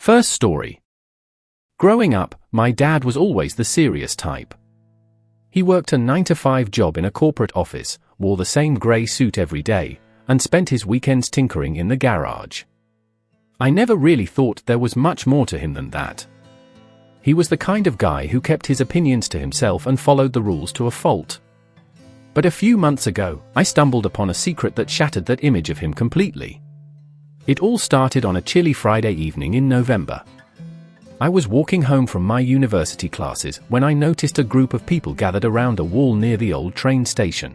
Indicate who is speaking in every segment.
Speaker 1: First story. Growing up, my dad was always the serious type. He worked a 9-to-5 job in a corporate office, wore the same grey suit every day, and spent his weekends tinkering in the garage. I never really thought there was much more to him than that. He was the kind of guy who kept his opinions to himself and followed the rules to a fault. But a few months ago, I stumbled upon a secret that shattered that image of him completely. It all started on a chilly Friday evening in November. I was walking home from my university classes when I noticed a group of people gathered around a wall near the old train station.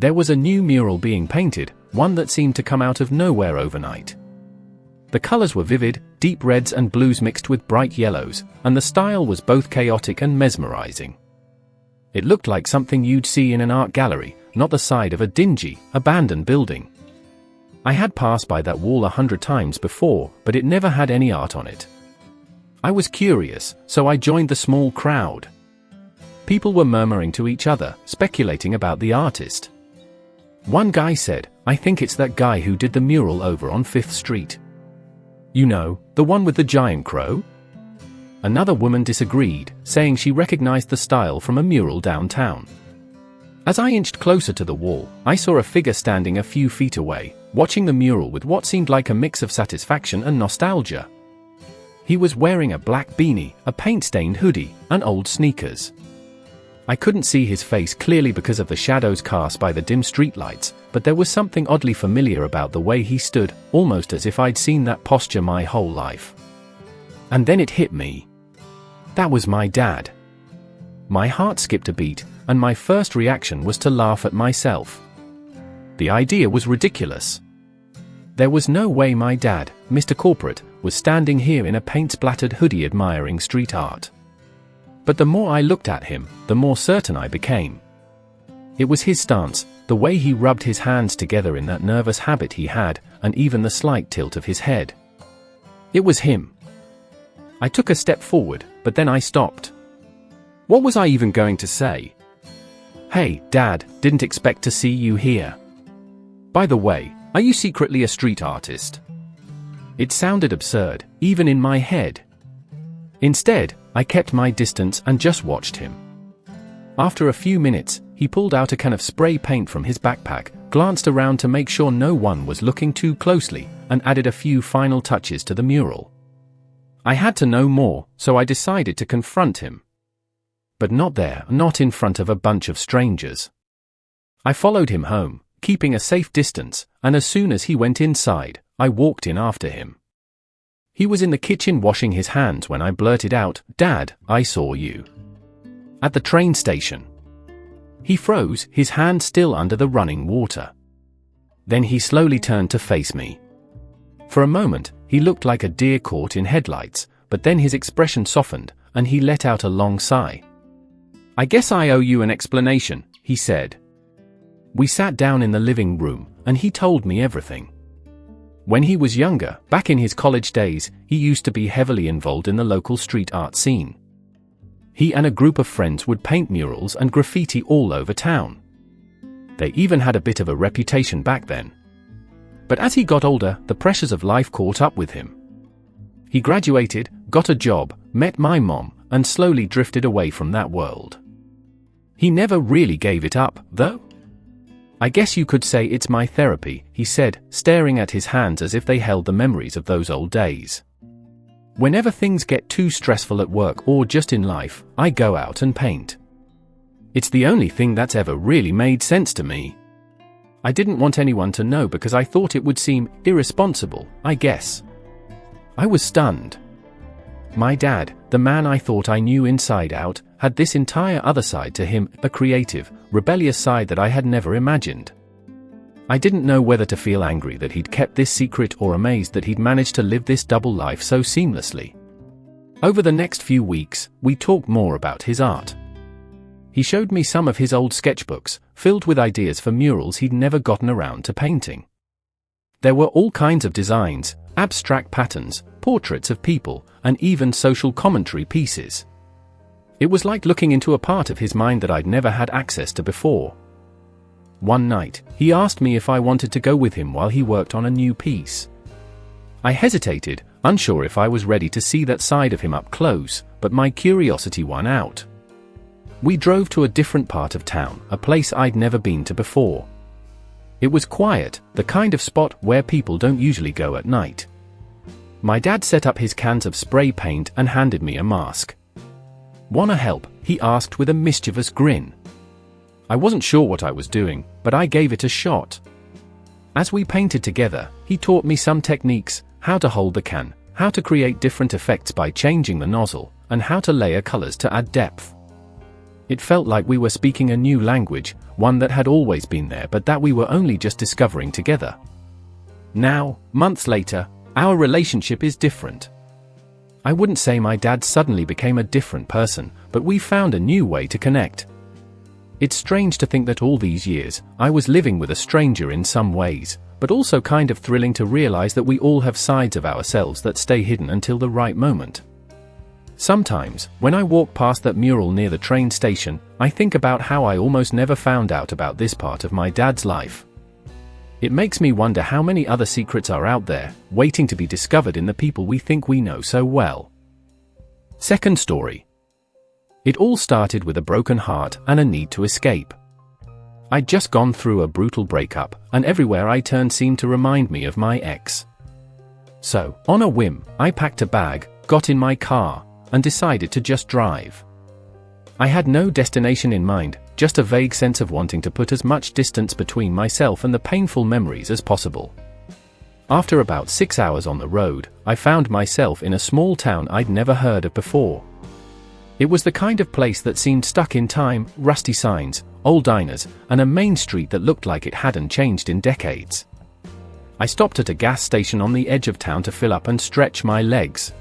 Speaker 1: There was a new mural being painted, one that seemed to come out of nowhere overnight. The colors were vivid, deep reds and blues mixed with bright yellows, and the style was both chaotic and mesmerizing. It looked like something you'd see in an art gallery, not the side of a dingy, abandoned building. I had passed by that wall 100 times before, but it never had any art on it. I was curious, so I joined the small crowd. People were murmuring to each other, speculating about the artist. One guy said, "I think it's that guy who did the mural over on 5th Street. You know, the one with the giant crow?" Another woman disagreed, saying she recognized the style from a mural downtown. As I inched closer to the wall, I saw a figure standing a few feet away, watching the mural with what seemed like a mix of satisfaction and nostalgia. He was wearing a black beanie, a paint-stained hoodie, and old sneakers. I couldn't see his face clearly because of the shadows cast by the dim streetlights, but there was something oddly familiar about the way he stood, almost as if I'd seen that posture my whole life. And then it hit me. That was my dad. My heart skipped a beat, and my first reaction was to laugh at myself. The idea was ridiculous. There was no way my dad, Mr. Corporate, was standing here in a paint-splattered hoodie admiring street art. But the more I looked at him, the more certain I became. It was his stance, the way he rubbed his hands together in that nervous habit he had, and even the slight tilt of his head. It was him. I took a step forward, but then I stopped. What was I even going to say? "Hey, Dad, didn't expect to see you here. By the way, are you secretly a street artist?" It sounded absurd, even in my head. Instead, I kept my distance and just watched him. After a few minutes, he pulled out a can of spray paint from his backpack, glanced around to make sure no one was looking too closely, and added a few final touches to the mural. I had to know more, so I decided to confront him. But not there, not in front of a bunch of strangers. I followed him home, keeping a safe distance, and as soon as he went inside, I walked in after him. He was in the kitchen washing his hands when I blurted out, "Dad, I saw you at the train station." He froze, his hand still under the running water. Then he slowly turned to face me. For a moment, he looked like a deer caught in headlights, but then his expression softened, and he let out a long sigh. "I guess I owe you an explanation," he said. We sat down in the living room, and he told me everything. When he was younger, back in his college days, he used to be heavily involved in the local street art scene. He and a group of friends would paint murals and graffiti all over town. They even had a bit of a reputation back then. But as he got older, the pressures of life caught up with him. He graduated, got a job, met my mom, and slowly drifted away from that world. He never really gave it up, though. "I guess you could say it's my therapy," he said, staring at his hands as if they held the memories of those old days. "Whenever things get too stressful at work or just in life, I go out and paint. It's the only thing that's ever really made sense to me. I didn't want anyone to know because I thought it would seem irresponsible, I guess." I was stunned. My dad, the man I thought I knew inside out, had this entire other side to him, a creative, rebellious side that I had never imagined. I didn't know whether to feel angry that he'd kept this secret or amazed that he'd managed to live this double life so seamlessly. Over the next few weeks, we talked more about his art. He showed me some of his old sketchbooks, filled with ideas for murals he'd never gotten around to painting. There were all kinds of designs, abstract patterns, portraits of people, and even social commentary pieces. It was like looking into a part of his mind that I'd never had access to before. One night, he asked me if I wanted to go with him while he worked on a new piece. I hesitated, unsure if I was ready to see that side of him up close, but my curiosity won out. We drove to a different part of town, a place I'd never been to before. It was quiet, the kind of spot where people don't usually go at night. My dad set up his cans of spray paint and handed me a mask. "Wanna help?" he asked with a mischievous grin. I wasn't sure what I was doing, but I gave it a shot. As we painted together, he taught me some techniques, how to hold the can, how to create different effects by changing the nozzle, and how to layer colors to add depth. It felt like we were speaking a new language, one that had always been there but that we were only just discovering together. Now, months later, our relationship is different. I wouldn't say my dad suddenly became a different person, but we found a new way to connect. It's strange to think that all these years, I was living with a stranger in some ways, but also kind of thrilling to realize that we all have sides of ourselves that stay hidden until the right moment. Sometimes, when I walk past that mural near the train station, I think about how I almost never found out about this part of my dad's life. It makes me wonder how many other secrets are out there, waiting to be discovered in the people we think we know so well. Second story. It all started with a broken heart and a need to escape. I'd just gone through a brutal breakup, and everywhere I turned seemed to remind me of my ex. So, on a whim, I packed a bag, got in my car, and decided to just drive. I had no destination in mind, just a vague sense of wanting to put as much distance between myself and the painful memories as possible. After about 6 hours on the road, I found myself in a small town I'd never heard of before. It was the kind of place that seemed stuck in time, rusty signs, old diners, and a main street that looked like it hadn't changed in decades. I stopped at a gas station on the edge of town to fill up and stretch my legs.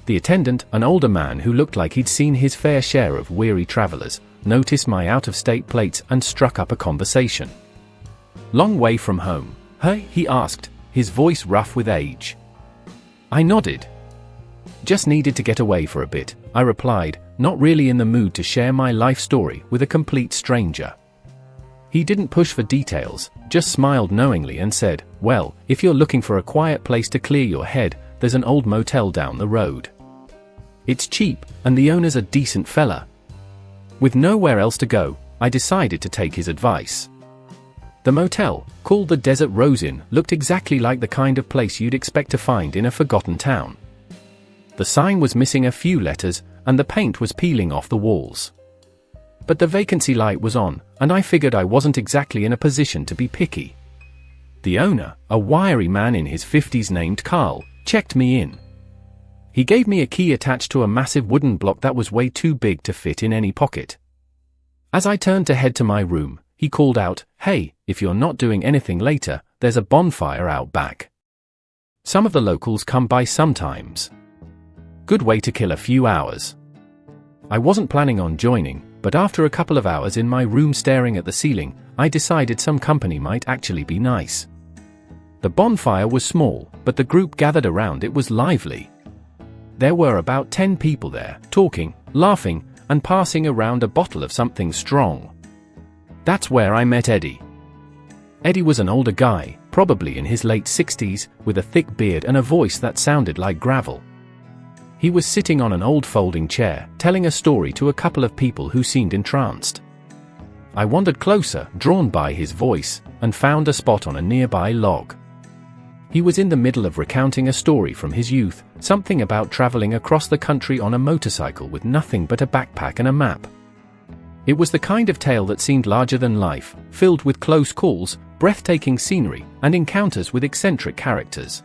Speaker 1: The attendant, an older man who looked like he'd seen his fair share of weary travelers, noticed my out-of-state plates and struck up a conversation. "Long way from home, hey?" he asked, his voice rough with age. I nodded. "Just needed to get away for a bit," I replied, not really in the mood to share my life story with a complete stranger. He didn't push for details, just smiled knowingly and said, "Well, if you're looking for a quiet place to clear your head, there's an old motel down the road. It's cheap, and the owner's a decent fella." With nowhere else to go, I decided to take his advice. The motel, called the Desert Rose Inn, looked exactly like the kind of place you'd expect to find in a forgotten town. The sign was missing a few letters, and the paint was peeling off the walls. But the vacancy light was on, and I figured I wasn't exactly in a position to be picky. The owner, a wiry man in his 50s named Carl, checked me in. He gave me a key attached to a massive wooden block that was way too big to fit in any pocket. As I turned to head to my room, he called out, "Hey, if you're not doing anything later, there's a bonfire out back. Some of the locals come by sometimes. Good way to kill a few hours." I wasn't planning on joining, but after a couple of hours in my room staring at the ceiling, I decided some company might actually be nice. The bonfire was small, but the group gathered around it was lively. There were about 10 people there, talking, laughing, and passing around a bottle of something strong. That's where I met Eddie. Eddie was an older guy, probably in his late 60s, with a thick beard and a voice that sounded like gravel. He was sitting on an old folding chair, telling a story to a couple of people who seemed entranced. I wandered closer, drawn by his voice, and found a spot on a nearby log. He was in the middle of recounting a story from his youth, something about traveling across the country on a motorcycle with nothing but a backpack and a map. It was the kind of tale that seemed larger than life, filled with close calls, breathtaking scenery, and encounters with eccentric characters.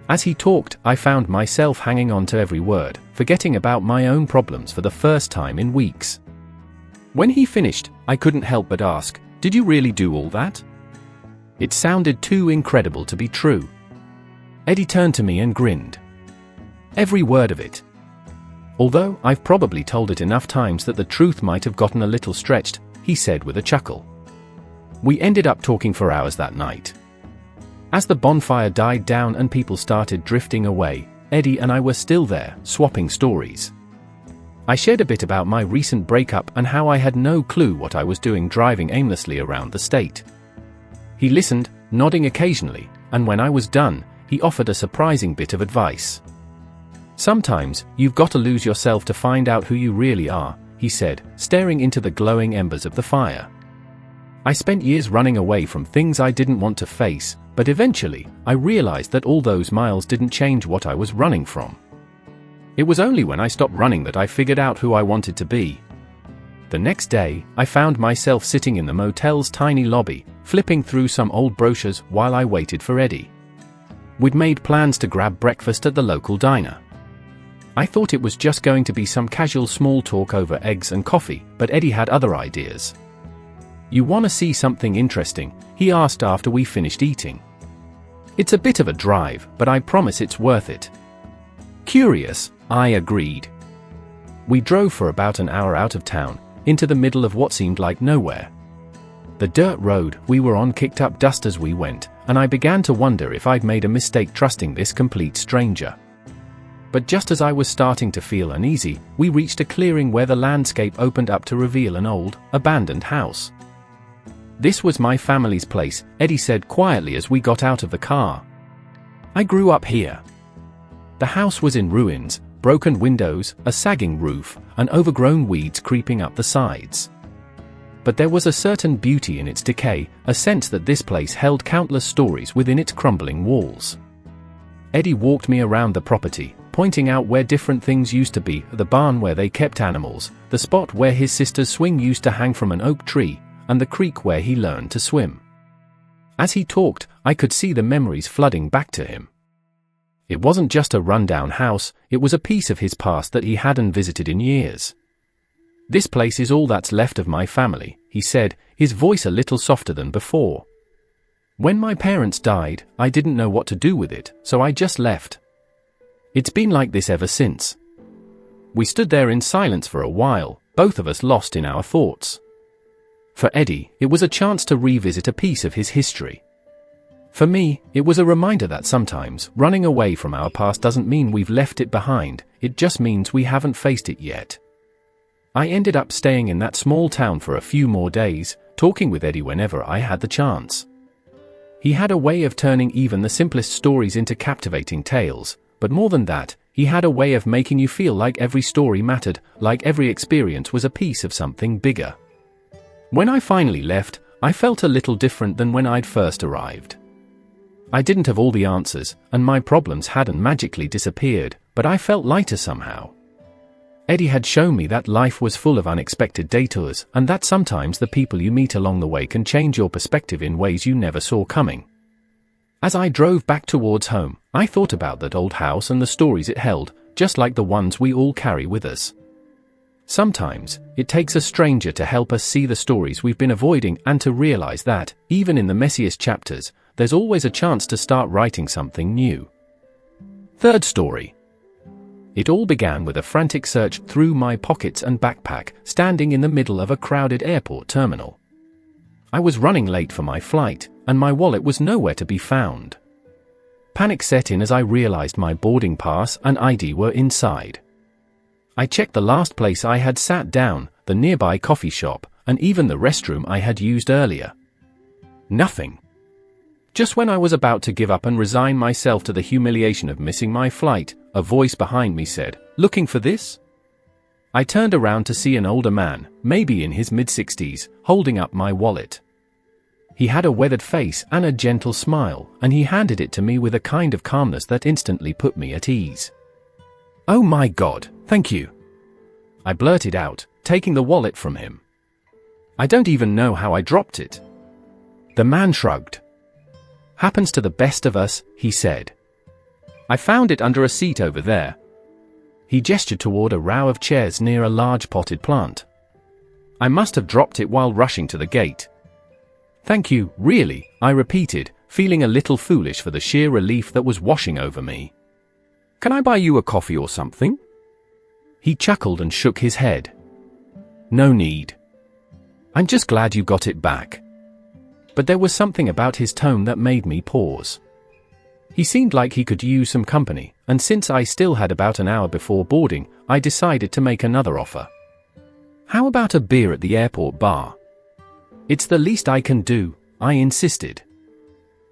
Speaker 1: As he talked, I found myself hanging on to every word, forgetting about my own problems for the first time in weeks. When he finished, I couldn't help but ask, "Did you really do all that?" It sounded too incredible to be true. Eddie turned to me and grinned. "Every word of it. Although I've probably told it enough times that the truth might have gotten a little stretched," he said with a chuckle. We ended up talking for hours that night. As the bonfire died down and people started drifting away, Eddie and I were still there, swapping stories. I shared a bit about my recent breakup and how I had no clue what I was doing driving aimlessly around the state. He listened, nodding occasionally, and when I was done, he offered a surprising bit of advice. "Sometimes, you've got to lose yourself to find out who you really are," he said, staring into the glowing embers of the fire. I spent years running away from things I didn't want to face, but eventually, I realized that all those miles didn't change what I was running from. It was only when I stopped running that I figured out who I wanted to be. The next day, I found myself sitting in the motel's tiny lobby, flipping through some old brochures while I waited for Eddie. We'd made plans to grab breakfast at the local diner. I thought it was just going to be some casual small talk over eggs and coffee, but Eddie had other ideas. "You want to see something interesting?" he asked after we finished eating. "It's a bit of a drive, but I promise it's worth it." Curious, I agreed. We drove for about an hour out of town, into the middle of what seemed like nowhere. The dirt road we were on kicked up dust as we went, and I began to wonder if I'd made a mistake trusting this complete stranger. But just as I was starting to feel uneasy, we reached a clearing where the landscape opened up to reveal an old, abandoned house. "This was my family's place," Eddie said quietly as we got out of the car. "I grew up here." The house was in ruins, broken windows, a sagging roof, and overgrown weeds creeping up the sides. But there was a certain beauty in its decay, a sense that this place held countless stories within its crumbling walls. Eddie walked me around the property, pointing out where different things used to be: the barn where they kept animals, the spot where his sister's swing used to hang from an oak tree, and the creek where he learned to swim. As he talked, I could see the memories flooding back to him. It wasn't just a rundown house, it was a piece of his past that he hadn't visited in years. "This place is all that's left of my family," he said, his voice a little softer than before. "When my parents died, I didn't know what to do with it, so I just left. It's been like this ever since." We stood there in silence for a while, both of us lost in our thoughts. For Eddie, it was a chance to revisit a piece of his history. For me, it was a reminder that sometimes, running away from our past doesn't mean we've left it behind, it just means we haven't faced it yet. I ended up staying in that small town for a few more days, talking with Eddie whenever I had the chance. He had a way of turning even the simplest stories into captivating tales, but more than that, he had a way of making you feel like every story mattered, like every experience was a piece of something bigger. When I finally left, I felt a little different than when I'd first arrived. I didn't have all the answers, and my problems hadn't magically disappeared, but I felt lighter somehow. Eddie had shown me that life was full of unexpected detours, and that sometimes the people you meet along the way can change your perspective in ways you never saw coming. As I drove back towards home, I thought about that old house and the stories it held, just like the ones we all carry with us. Sometimes, it takes a stranger to help us see the stories we've been avoiding and to realize that, even in the messiest chapters, there's always a chance to start writing something new. Third story. It all began with a frantic search through my pockets and backpack, standing in the middle of a crowded airport terminal. I was running late for my flight, and my wallet was nowhere to be found. Panic set in as I realized my boarding pass and ID were inside. I checked the last place I had sat down, the nearby coffee shop, and even the restroom I had used earlier. Nothing. Just when I was about to give up and resign myself to the humiliation of missing my flight, a voice behind me said, "Looking for this?" I turned around to see an older man, maybe in his mid-60s, holding up my wallet. He had a weathered face and a gentle smile, and he handed it to me with a kind of calmness that instantly put me at ease. "Oh my God, thank you," I blurted out, taking the wallet from him. "I don't even know how I dropped it." The man shrugged. "Happens to the best of us," he said. "I found it under a seat over there." He gestured toward a row of chairs near a large potted plant. "I must have dropped it while rushing to the gate." "Thank you, really," I repeated, feeling a little foolish for the sheer relief that was washing over me. "Can I buy you a coffee or something?" He chuckled and shook his head. "No need. I'm just glad you got it back." But there was something about his tone that made me pause. He seemed like he could use some company, and since I still had about an hour before boarding, I decided to make another offer. "How about a beer at the airport bar?" "It's the least I can do," I insisted.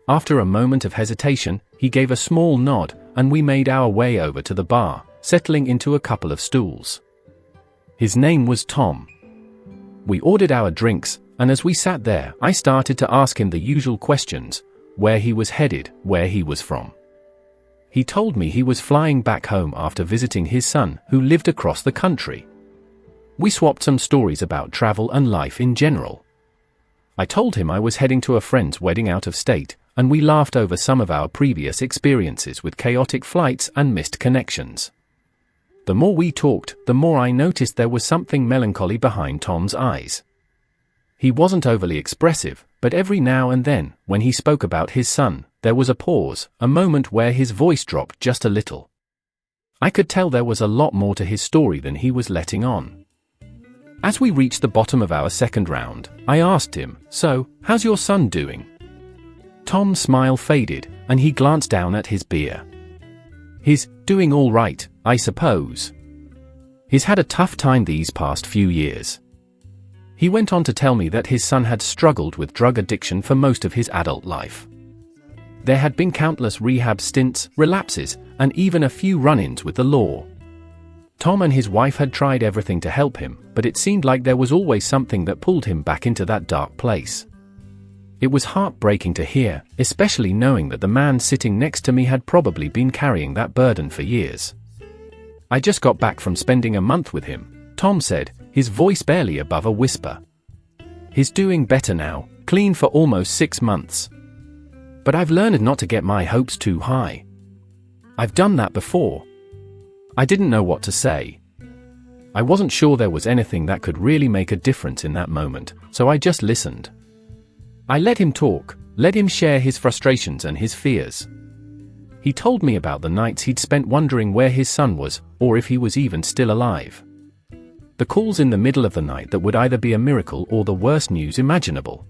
Speaker 1: After a moment of hesitation, he gave a small nod, and we made our way over to the bar, settling into a couple of stools. His name was Tom. We ordered our drinks, and as we sat there, I started to ask him the usual questions: where he was headed, where he was from. He told me he was flying back home after visiting his son, who lived across the country. We swapped some stories about travel and life in general. I told him I was heading to a friend's wedding out of state, and we laughed over some of our previous experiences with chaotic flights and missed connections. The more we talked, the more I noticed there was something melancholy behind Tom's eyes. He wasn't overly expressive, but every now and then, when he spoke about his son, there was a pause, a moment where his voice dropped just a little. I could tell there was a lot more to his story than he was letting on. As we reached the bottom of our second round, I asked him, "So, how's your son doing?" Tom's smile faded, and he glanced down at his beer. "He's doing all right, I suppose. He's had a tough time these past few years." He went on to tell me that his son had struggled with drug addiction for most of his adult life. There had been countless rehab stints, relapses, and even a few run-ins with the law. Tom and his wife had tried everything to help him, but it seemed like there was always something that pulled him back into that dark place. It was heartbreaking to hear, especially knowing that the man sitting next to me had probably been carrying that burden for years. "I just got back from spending a month with him," Tom said, his voice barely above a whisper. "He's doing better now, clean for almost 6 months. But I've learned not to get my hopes too high. I've done that before." I didn't know what to say. I wasn't sure there was anything that could really make a difference in that moment, so I just listened. I let him talk, let him share his frustrations and his fears. He told me about the nights he'd spent wondering where his son was, or if he was even still alive. The calls in the middle of the night that would either be a miracle or the worst news imaginable.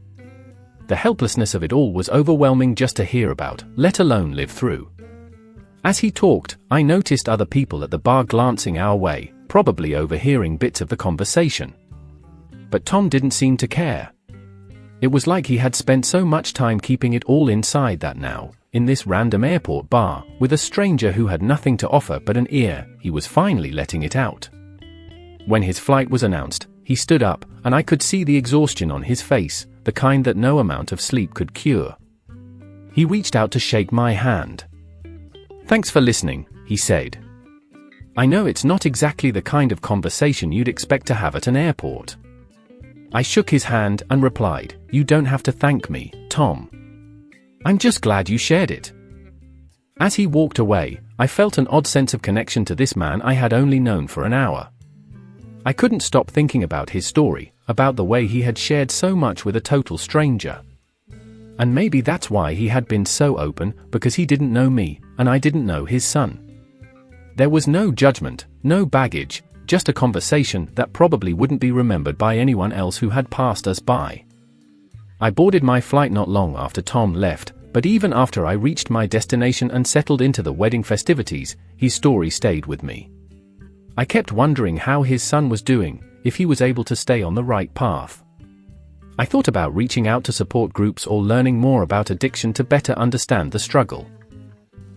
Speaker 1: The helplessness of it all was overwhelming just to hear about, let alone live through. As he talked, I noticed other people at the bar glancing our way, probably overhearing bits of the conversation. But Tom didn't seem to care. It was like he had spent so much time keeping it all inside that now, in this random airport bar, with a stranger who had nothing to offer but an ear, he was finally letting it out. When his flight was announced, he stood up, and I could see the exhaustion on his face, the kind that no amount of sleep could cure. He reached out to shake my hand. "Thanks for listening," he said. "I know it's not exactly the kind of conversation you'd expect to have at an airport." I shook his hand and replied, "You don't have to thank me, Tom. I'm just glad you shared it." As he walked away, I felt an odd sense of connection to this man I had only known for an hour. I couldn't stop thinking about his story, about the way he had shared so much with a total stranger. And maybe that's why he had been so open, because he didn't know me, and I didn't know his son. There was no judgment, no baggage, just a conversation that probably wouldn't be remembered by anyone else who had passed us by. I boarded my flight not long after Tom left, but even after I reached my destination and settled into the wedding festivities, his story stayed with me. I kept wondering how his son was doing, if he was able to stay on the right path. I thought about reaching out to support groups or learning more about addiction to better understand the struggle.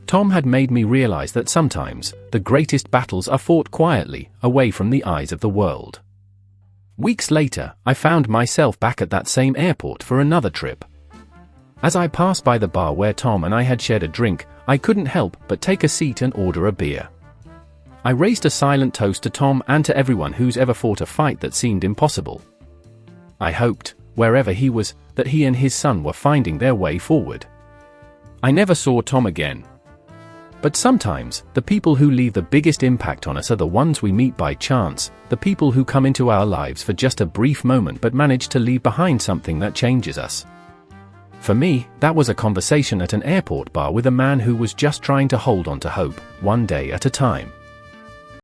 Speaker 1: Tom had made me realize that sometimes, the greatest battles are fought quietly, away from the eyes of the world. Weeks later, I found myself back at that same airport for another trip. As I passed by the bar where Tom and I had shared a drink, I couldn't help but take a seat and order a beer. I raised a silent toast to Tom and to everyone who's ever fought a fight that seemed impossible. I hoped, wherever he was, that he and his son were finding their way forward. I never saw Tom again. But sometimes, the people who leave the biggest impact on us are the ones we meet by chance, the people who come into our lives for just a brief moment but manage to leave behind something that changes us. For me, that was a conversation at an airport bar with a man who was just trying to hold on to hope, one day at a time.